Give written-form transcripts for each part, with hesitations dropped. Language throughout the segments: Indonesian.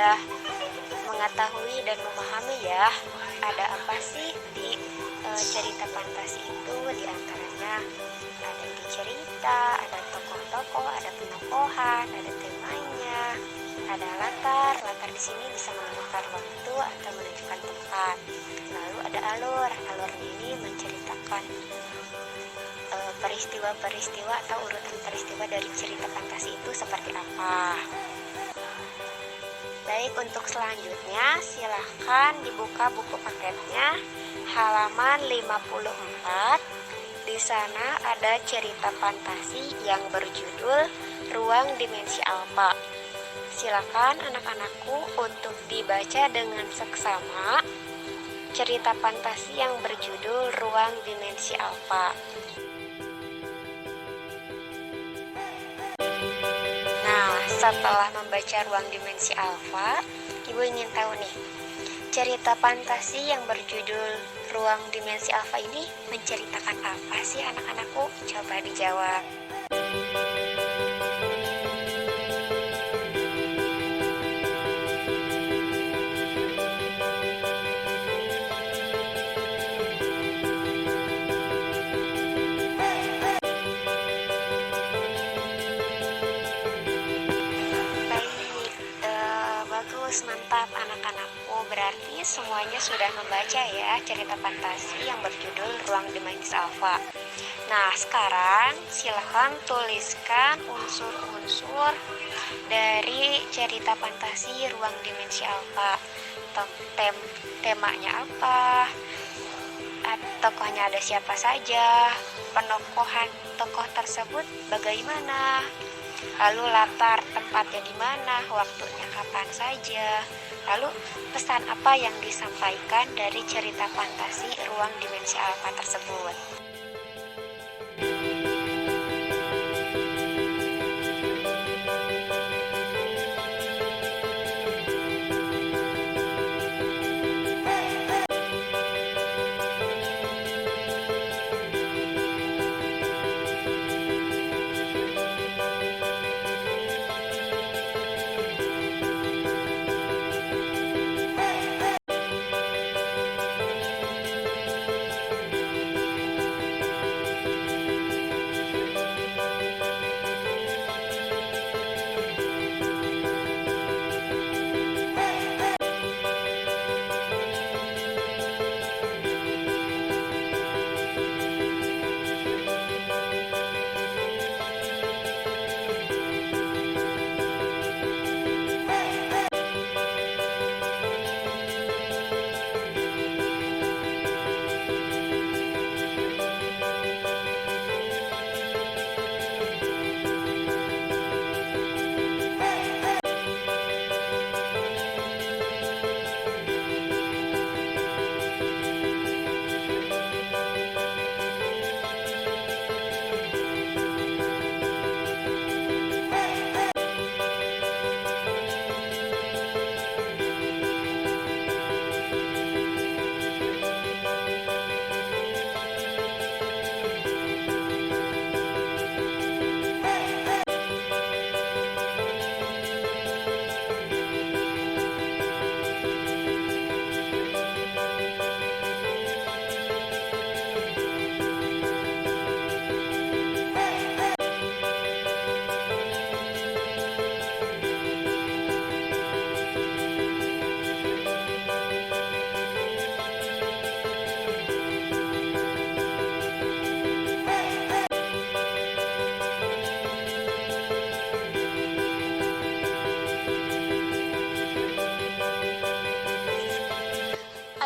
sudah mengetahui dan memahami ya ada apa sih di cerita fantasi itu. Di antaranya ada ide cerita, ada tokoh-tokoh, ada penokohan, ada temanya, ada latar di sini bisa menentukan waktu atau menunjukkan tempat. Lalu ada alur ini menceritakan peristiwa-peristiwa atau urutan peristiwa dari cerita fantasi itu seperti apa. Baik, untuk selanjutnya silahkan dibuka buku paketnya halaman 54. Di sana ada cerita fantasi yang berjudul Ruang Dimensi Alfa. Silakan anak-anakku untuk dibaca dengan seksama cerita fantasi yang berjudul Ruang Dimensi Alfa. Nah, setelah membaca Ruang Dimensi Alfa, Ibu ingin tahu nih, cerita fantasi yang berjudul Ruang Dimensi Alfa ini menceritakan apa sih anak-anakku? Coba dijawab. Bagus, mantap anak-anakku. Berarti semuanya sudah membaca ya cerita fantasi yang berjudul Ruang Dimensi Alfa. Nah, sekarang silahkan tuliskan unsur-unsur dari cerita fantasi Ruang Dimensi Alfa. Temanya apa? Tokohnya ada siapa saja? Penokohan tokoh tersebut bagaimana? Lalu latar tempatnya di mana, waktunya kapan saja. Lalu pesan apa yang disampaikan dari cerita fantasi Ruang Dimensi Alfa tersebut.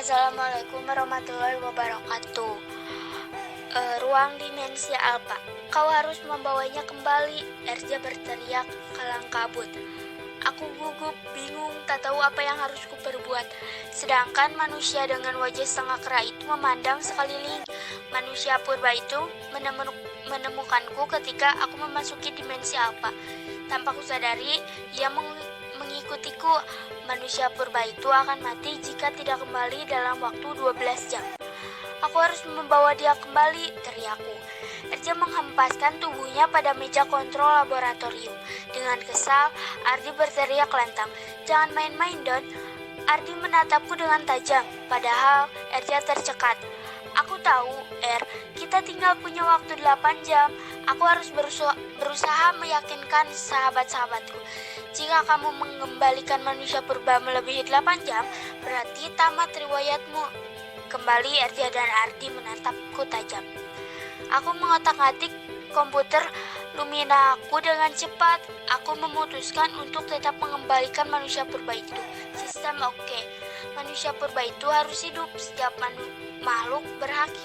Assalamualaikum warahmatullahi wabarakatuh. Ruang Dimensi Alfa. Kau harus membawanya kembali, Erja berteriak kalang kabut. Aku gugup, bingung, tak tahu apa yang harus kuperbuat. Sedangkan manusia dengan wajah setengah kera itu memandang sekeliling. Manusia purba itu menemukanku ketika aku memasuki dimensi Alfa. Tanpa kusadari, ia mengikutiku. Manusia purba itu akan mati jika tidak kembali dalam waktu 12 jam. Aku harus membawa dia kembali, teriakku. Erja menghempaskan tubuhnya pada meja kontrol laboratorium. Dengan kesal, Ardi berteriak lantang, "Jangan main-main, Don." Ardi menatapku dengan tajam, padahal Erja tercekat. "Aku tahu, kita tinggal punya waktu 8 jam. Aku harus berusaha meyakinkan sahabat-sahabatku. Jika kamu mengembalikan manusia purba melebihi 8 jam, berarti tamat riwayatmu." Kembali Erja dan Ardi menatapku tajam. Aku mengotak-atik komputer Lumina aku dengan cepat. Aku memutuskan untuk tetap mengembalikan manusia purba itu. Sistem oke. Manusia purba itu harus hidup. Setiap makhluk berhak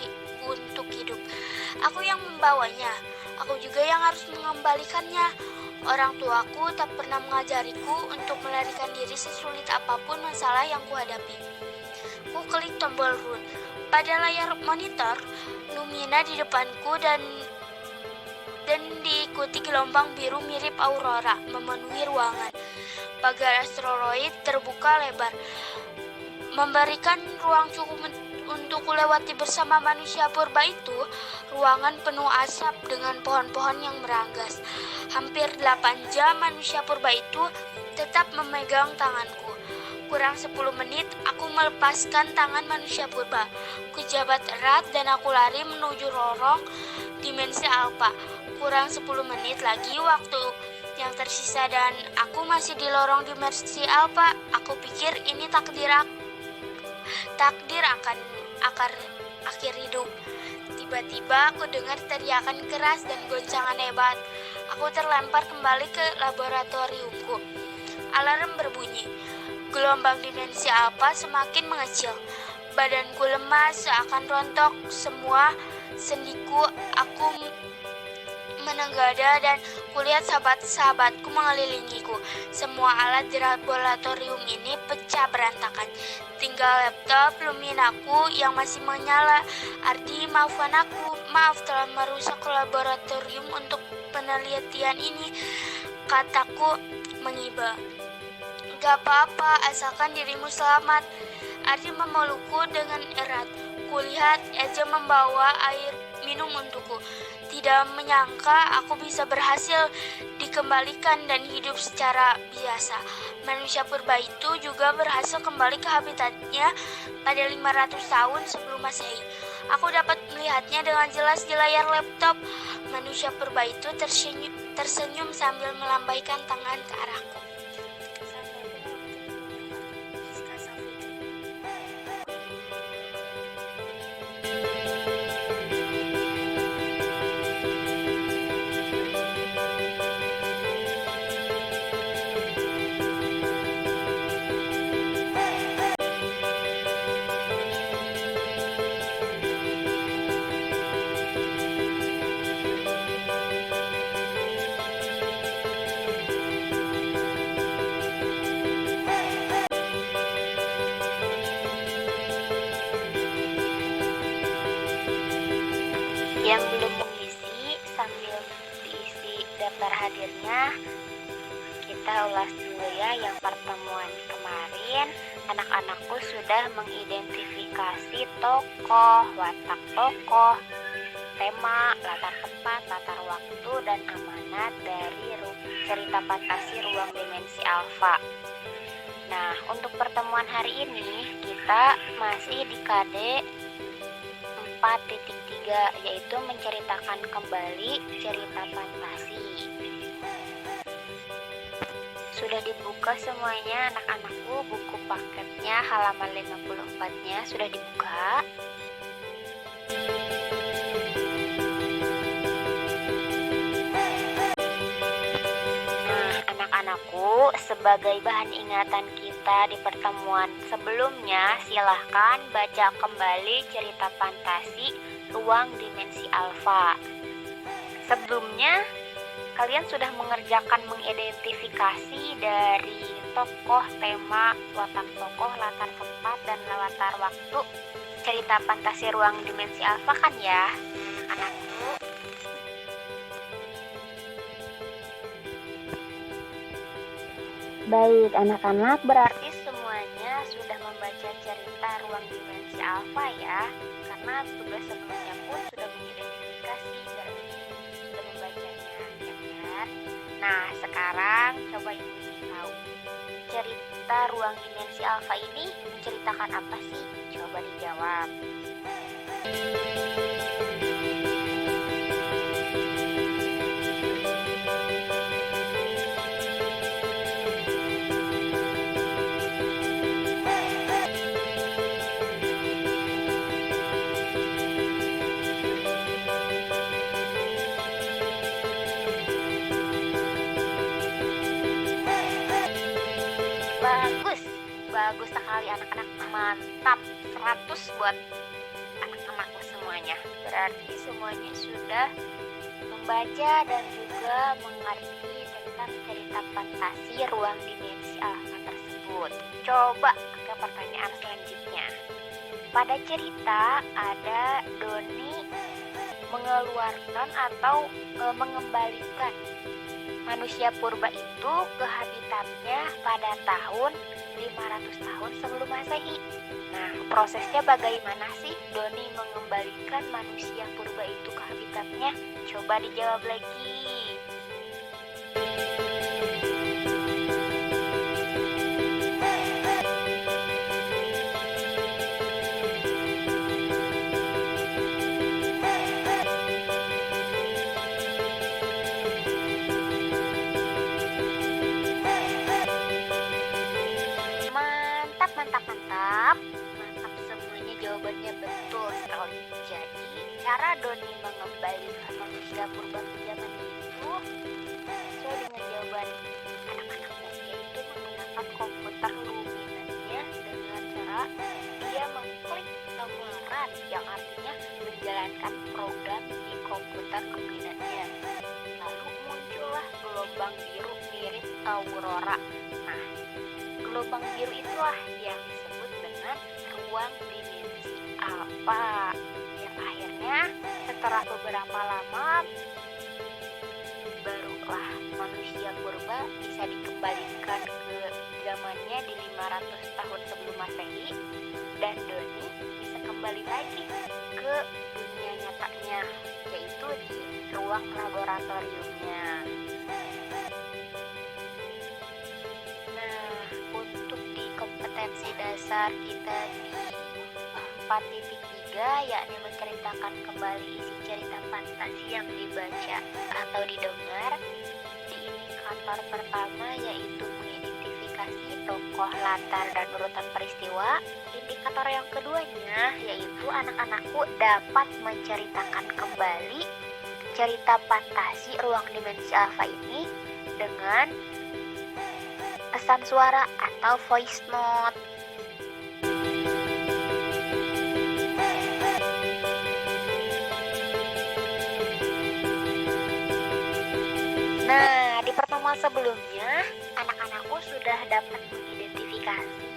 untuk hidup. Aku yang membawanya. Aku juga yang harus mengembalikannya. Orang tuaku tak pernah mengajariku untuk melarikan diri sesulit apapun masalah yang kuhadapi. Ku klik tombol run. Pada layar monitor, Lumina di depanku dan diikuti gelombang biru mirip aurora memenuhi ruangan. Pagar asteroid terbuka lebar, memberikan ruang cukup untuk kulewati bersama manusia purba itu. Ruangan penuh asap dengan pohon-pohon yang meranggas. Hampir 8 jam manusia purba itu tetap memegang tanganku. Kurang 10 menit, aku melepaskan tangan manusia purba. Kujabat erat dan aku lari menuju lorong dimensi alfa. Kurang 10 menit lagi waktu yang tersisa dan aku masih di lorong dimensi alfa. Aku pikir ini takdir akan akhir hidup. Tiba-tiba aku dengar teriakan keras dan goncangan hebat. Aku terlempar kembali ke laboratoriumku. Alarm berbunyi. Gelombang dimensi alfa semakin mengecil. Badanku lemas seakan rontok. Semua sendiku aku menenggada dan kulihat sahabat-sahabatku mengelilingiku. Semua alat di laboratorium ini pecah berantakan. Tinggal laptop Luminaku yang masih menyala. "Ardi, maafkan aku. Maaf telah merusak laboratorium untuk penelitian ini," kataku mengiba. "Gak apa-apa, asalkan dirimu selamat." Ardi memelukku dengan erat. Kulihat Eja membawa air minum untukku. Tidak menyangka aku bisa berhasil dikembalikan dan hidup secara biasa. Manusia purba itu juga berhasil kembali ke habitatnya pada 500 tahun sebelum Masehi. Aku dapat melihatnya dengan jelas di layar laptop. Manusia purba itu tersenyum sambil melambaikan tangan ke arahku. Yang belum mengisi, sambil diisi daftar hadirnya, kita ulas dulu ya. Yang pertemuan kemarin, anak-anakku sudah mengidentifikasi tokoh, watak tokoh, tema, latar tempat, latar waktu, dan amanat dari cerita fantasi ruang dimensi alfa. Nah, untuk pertemuan hari ini, kita masih di KD 4.3, yaitu menceritakan kembali cerita fantasi. Sudah dibuka semuanya anak-anakku, buku paketnya halaman 54-nya sudah dibuka. Anak-anakku, sebagai bahan ingatan kita di pertemuan sebelumnya, silahkan baca kembali cerita fantasi ruang dimensi alfa. Sebelumnya, kalian sudah mengerjakan mengidentifikasi dari tokoh, tema, watak tokoh, latar tempat, dan latar waktu cerita fantasi ruang dimensi alfa kan ya, anak-anakku? Baik, anak-anak, berarti semuanya sudah membaca cerita ruang dimensi alfa ya, karena tugas sebelumnya pun sudah mengidentifikasi kan? Nah, sekarang coba Ibu tahu. Cerita ruang dimensi alfa ini menceritakan apa sih? Coba dijawab. Bagus, bagus sekali anak-anak, mantap, 100 buat anak-anakku semuanya. Berarti semuanya sudah membaca dan juga mengerti tentang cerita fantasi ruang dimensi alfa tersebut. Coba ke pertanyaan selanjutnya. Pada cerita ada Doni mengeluarkan atau mengembalikan manusia purba itu ke habitatnya pada tahun 500 tahun sebelum Masehi. Nah, prosesnya bagaimana sih Doni mengembalikan manusia purba itu ke habitatnya? Coba dijawab lagi. Mantap, mantap, mantap. Mantap semuanya, jawabannya betul sekali. Jadi, cara Doni mengembalikan manusia purba ke zaman itu sesuai dengan jawaban anak-anakku, yaitu menggunakan komputer luminannya dengan cara dia mengklik tombol run, yang artinya menjalankan program di komputer luminannya. Lalu muncullah gelombang biru mirip aurora. Nah, gelombang biru itulah yang disebut dengan ruang dimensi alfa, yang akhirnya setelah beberapa lama barulah manusia purba bisa dikembalikan ke zamannya di 500 tahun sebelum Masehi, dan Doni bisa kembali lagi ke dunia nyatanya, yaitu di ruang laboratoriumnya. Nah, untuk di kompetensi dasar kita di 4.3, yakni menceritakan kembali isi cerita fantasi yang dibaca atau didengar, di indikator pertama yaitu mengidentifikasi tokoh, latar, dan urutan peristiwa. Indikator yang keduanya yaitu anak-anakku dapat menceritakan kembali cerita fantasi ruang dimensi alfa ini dengan pesan suara atau voice note. Nah, di pertemuan sebelumnya, anak-anakku sudah dapat mengidentifikasi.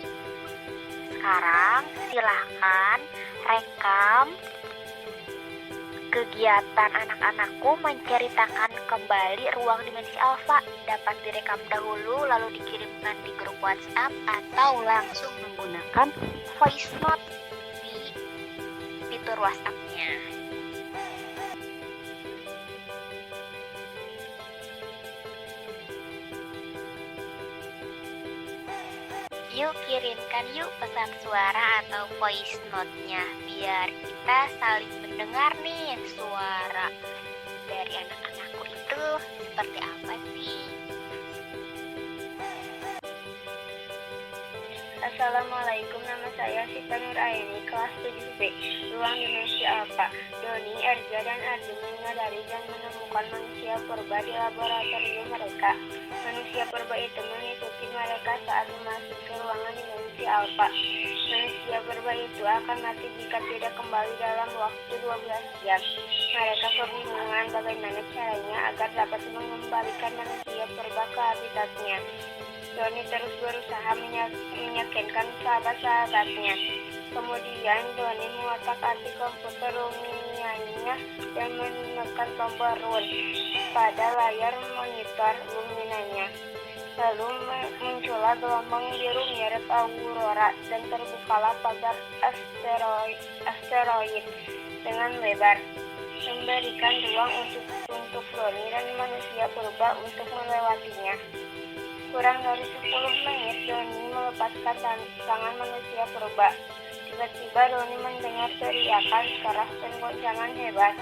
Sekarang, silahkan rekam kegiatan anak-anakku menceritakan kembali ruang dimensi alfa. Dapat direkam dahulu lalu dikirimkan di grup WhatsApp atau langsung menggunakan voice note di fitur WhatsApp-nya. Yuk kirimkan yuk pesan suara atau voice note-nya, biar kita saling mendengar nih suara dari anak-anakku itu seperti apa sih. Assalamualaikum, nama saya Sita Nuraini, kelas 7B, ruang dimensi alfa. Doni, Erja, dan Ardi menyadari dan menemukan manusia purba di laboratorium mereka. Manusia purba itu mengikuti mereka saat memasuki ruangan dimensi alfa. Manusia purba itu akan mati jika tidak kembali dalam waktu 12 jam. Mereka kebingungan bagaimana caranya agar dapat mengembalikan manusia purba ke habitatnya. Doni terus berusaha meyakinkan sahabat-sahabatnya. Kemudian Doni mengotak-atik komputer luminanya dan menekan tombol run pada layar monitor luminanya. Lalu muncullah gelombang biru mirip aurora dan terbukalah pagar asteroid dengan lebar, memberikan ruang untuk untuk Doni dan manusia purba untuk melewatinya. Kurang dari 10 menit Doni melepaskan tangan manusia purba. Tiba-tiba Doni mendengar teriakan keras dan goncangan hebat.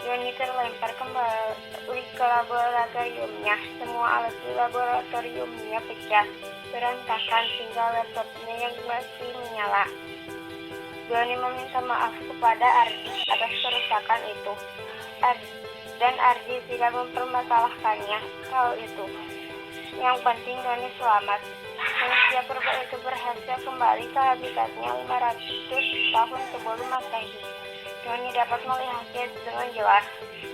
Doni terlempar kembali ke laboratoriumnya. Semua alat di laboratoriumnya pecah, berantakan, tinggal laptopnya yang masih menyala. Doni meminta maaf kepada Ardi atas kerusakan itu. Dan Ardi tidak mempermasalahkannya hal itu. Yang penting Doni selamat. Manusia purba itu berhasil kembali ke habitatnya 500 tahun sebelum Masehi. Doni dapat melihatnya dengan jelas.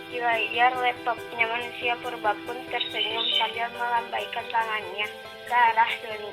Di layar laptopnya manusia purba pun tersenyum sambil melambaikan tangannya ke arah Doni.